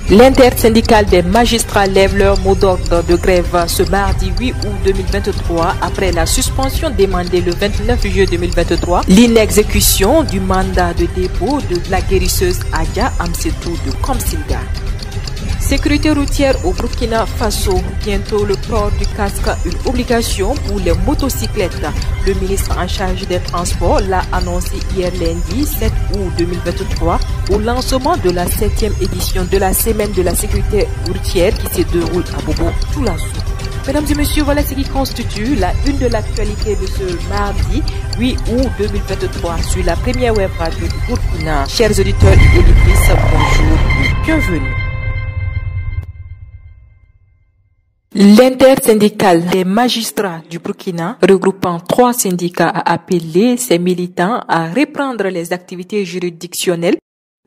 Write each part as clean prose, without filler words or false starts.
L'intersyndicale des magistrats lève leur mot d'ordre de grève ce mardi 8 août 2023 après la suspension demandée le 29 juillet 2023, l'inexécution du mandat de dépôt de la guérisseuse Adja Amsetou de Komsilga. Sécurité routière au Burkina Faso, bientôt le port du casque, une obligation pour les motocyclettes. Le ministre en charge des Transports l'a annoncé hier lundi 7 août 2023 au lancement de la 7e édition de la Semaine de la sécurité routière qui se déroule à Bobo-Dioulasso. Mesdames et messieurs, voilà ce qui constitue la une de l'actualité de ce mardi 8 août 2023 sur la première web radio du Burkina. Chers auditeurs et auditrices, bonjour et bienvenue. L'intersyndicale des magistrats du Burkina, regroupant 3 syndicats, a appelé ses militants à reprendre les activités juridictionnelles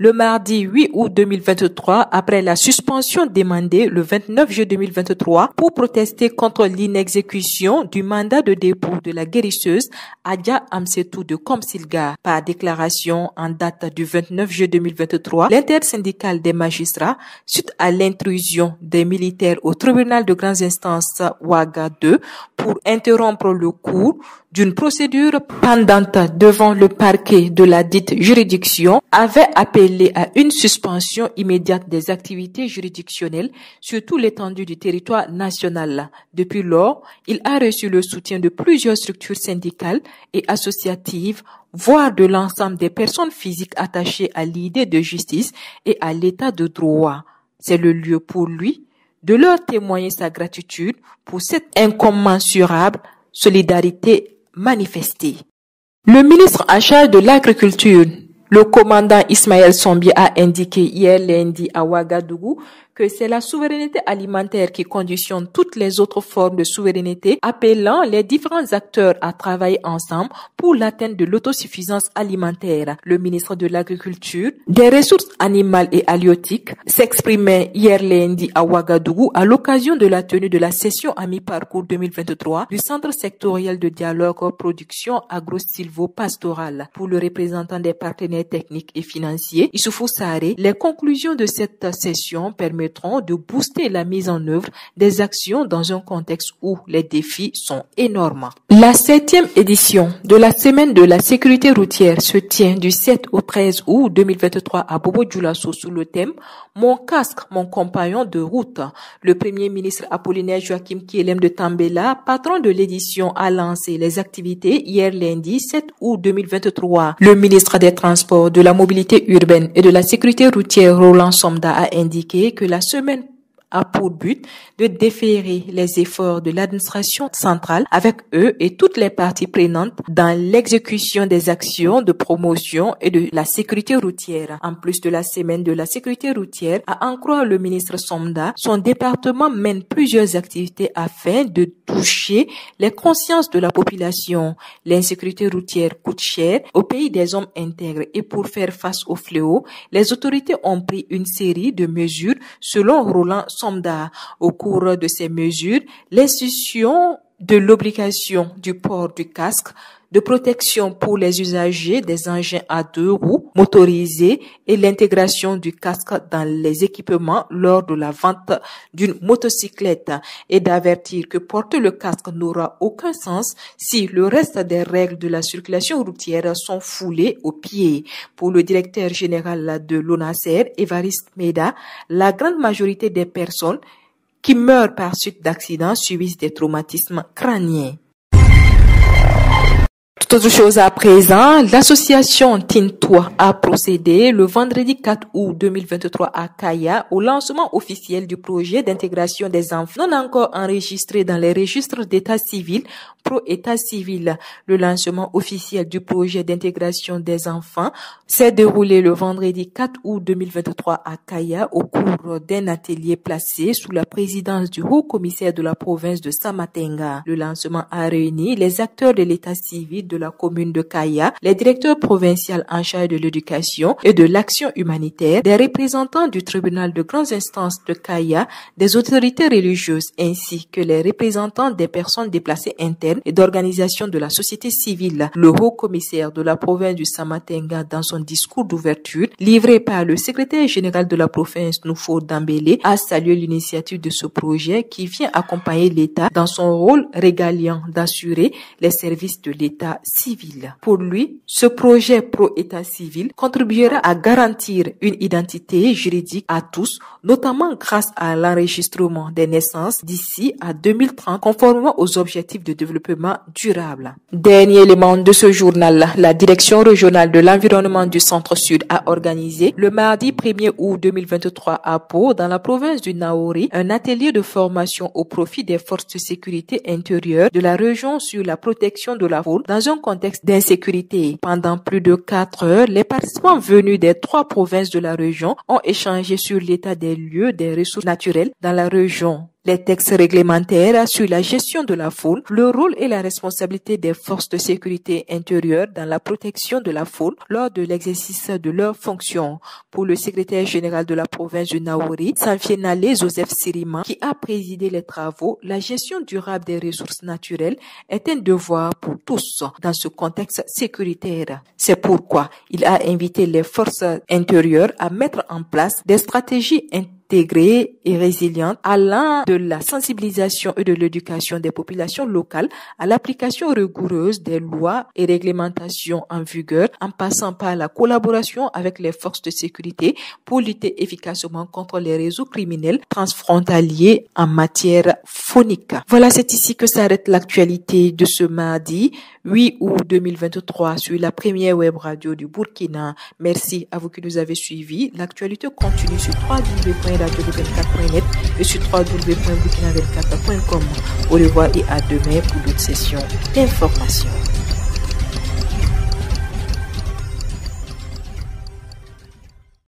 le mardi 8 août 2023 après la suspension demandée le 29 juillet 2023 pour protester contre l'inexécution du mandat de dépôt de la guérisseuse Adja Amsetou de Komsilga. Par déclaration en date du 29 juillet 2023, l'intersyndicale des magistrats, suite à l'intrusion des militaires au tribunal de grandes instances Ouaga 2 pour interrompre le cours d'une procédure pendante devant le parquet de la dite juridiction, avait appelé à une suspension immédiate des activités juridictionnelles sur toute l'étendue du territoire national. Depuis lors, il a reçu le soutien de plusieurs structures syndicales et associatives, voire de l'ensemble des personnes physiques attachées à l'idée de justice et à l'état de droit. C'est le lieu pour lui de leur témoigner sa gratitude pour cette incommensurable solidarité manifestée. Le ministre en charge de l'agriculture, le commandant Ismaël Sombi, a indiqué hier lundi à Ouagadougou que c'est la souveraineté alimentaire qui conditionne toutes les autres formes de souveraineté, appelant les différents acteurs à travailler ensemble pour l'atteinte de l'autosuffisance alimentaire. Le ministre de l'Agriculture, des Ressources animales et halieutiques s'exprimait hier lundi à Ouagadougou à l'occasion de la tenue de la session à mi-parcours 2023 du Centre sectoriel de dialogue production agro-silvo-pastorale. Pour le représentant des partenaires techniques et financiers, Issoufou Saré, les conclusions de cette session permettront de booster la mise en œuvre des actions dans un contexte où les défis sont énormes. La 7e édition de la Semaine de la sécurité routière se tient du 7 au 13 août 2023 à Bobo-Dioulasso sous le thème « Mon casque, mon compagnon de route ». Le Premier ministre Apollinaire Joachim Kielem de Tambela, patron de l'édition, a lancé les activités hier lundi 7 août 2023. Le ministre des Transports, de la Mobilité urbaine et de la sécurité routière Roland Somda a indiqué que la semaine a pour but de déférer les efforts de l'administration centrale avec eux et toutes les parties prenantes dans l'exécution des actions de promotion et de la sécurité routière. En plus de la semaine de la sécurité routière, à en croire le ministre Somda, son département mène plusieurs activités afin de toucher les consciences de la population. L'insécurité routière coûte cher au pays des hommes intègres et pour faire face au fléau, les autorités ont pris une série de mesures selon Roland Somda. Au cours de ces mesures, l'institution de l'obligation du port du casque de protection pour les usagers des engins à 2 roues motorisés et l'intégration du casque dans les équipements lors de la vente d'une motocyclette et d'avertir que porter le casque n'aura aucun sens si le reste des règles de la circulation routière sont foulées aux pieds. Pour le directeur général de l'ONASER, Évariste Meda, la grande majorité des personnes qui meurent par suite d'accidents subissent des traumatismes crâniens. Toute autre chose à présent, l'association Tintois a procédé le vendredi 4 août 2023 à Kaya au lancement officiel du projet d'intégration des enfants non encore enregistrés dans les registres d'état civil pro état civil. Le lancement officiel du projet d'intégration des enfants s'est déroulé le vendredi 4 août 2023 à Kaya au cours d'un atelier placé sous la présidence du haut commissaire de la province de Samatenga. Le lancement a réuni les acteurs de l'état civil, de la commune de Kaya, les directeurs provinciaux en charge de l'éducation et de l'action humanitaire, des représentants du tribunal de grandes instances de Kaya, des autorités religieuses ainsi que les représentants des personnes déplacées internes et d'organisations de la société civile. Le haut commissaire de la province du Samatenga, dans son discours d'ouverture, livré par le secrétaire général de la province Noufo Dambélé, a salué l'initiative de ce projet qui vient accompagner l'État dans son rôle régalien d'assurer les services de l'État civil. Pour lui, ce projet pro-État civil contribuera à garantir une identité juridique à tous, notamment grâce à l'enregistrement des naissances d'ici à 2030, conformément aux objectifs de développement durable. Dernier élément de ce journal, la direction régionale de l'environnement du Centre-Sud a organisé le mardi 1er août 2023 à Pau, dans la province du Naouri, un atelier de formation au profit des forces de sécurité intérieure de la région sur la protection de la faune dans un contexte d'insécurité. Pendant plus de 4 heures, les participants venus des 3 provinces de la région ont échangé sur l'état des lieux des ressources naturelles dans la région, les textes réglementaires sur la gestion de la faune, le rôle et la responsabilité des forces de sécurité intérieure dans la protection de la faune lors de l'exercice de leurs fonctions. Pour le secrétaire général de la province du Naouri, Sanfienale Joseph Sirima, qui a présidé les travaux, la gestion durable des ressources naturelles est un devoir pour tous dans ce contexte sécuritaire. C'est pourquoi il a invité les forces intérieures à mettre en place des stratégies intégrée et résiliente, allant de la sensibilisation et de l'éducation des populations locales à l'application rigoureuse des lois et réglementations en vigueur, en passant par la collaboration avec les forces de sécurité pour lutter efficacement contre les réseaux criminels transfrontaliers en matière faunique. Voilà, c'est ici que s'arrête l'actualité de ce mardi 8 août 2023 sur la première web radio du Burkina. Merci à vous qui nous avez suivis. L'actualité continue sur www.radio24.net et sur www.burkina24.com. Au revoir et à demain pour d'autres sessions d'information.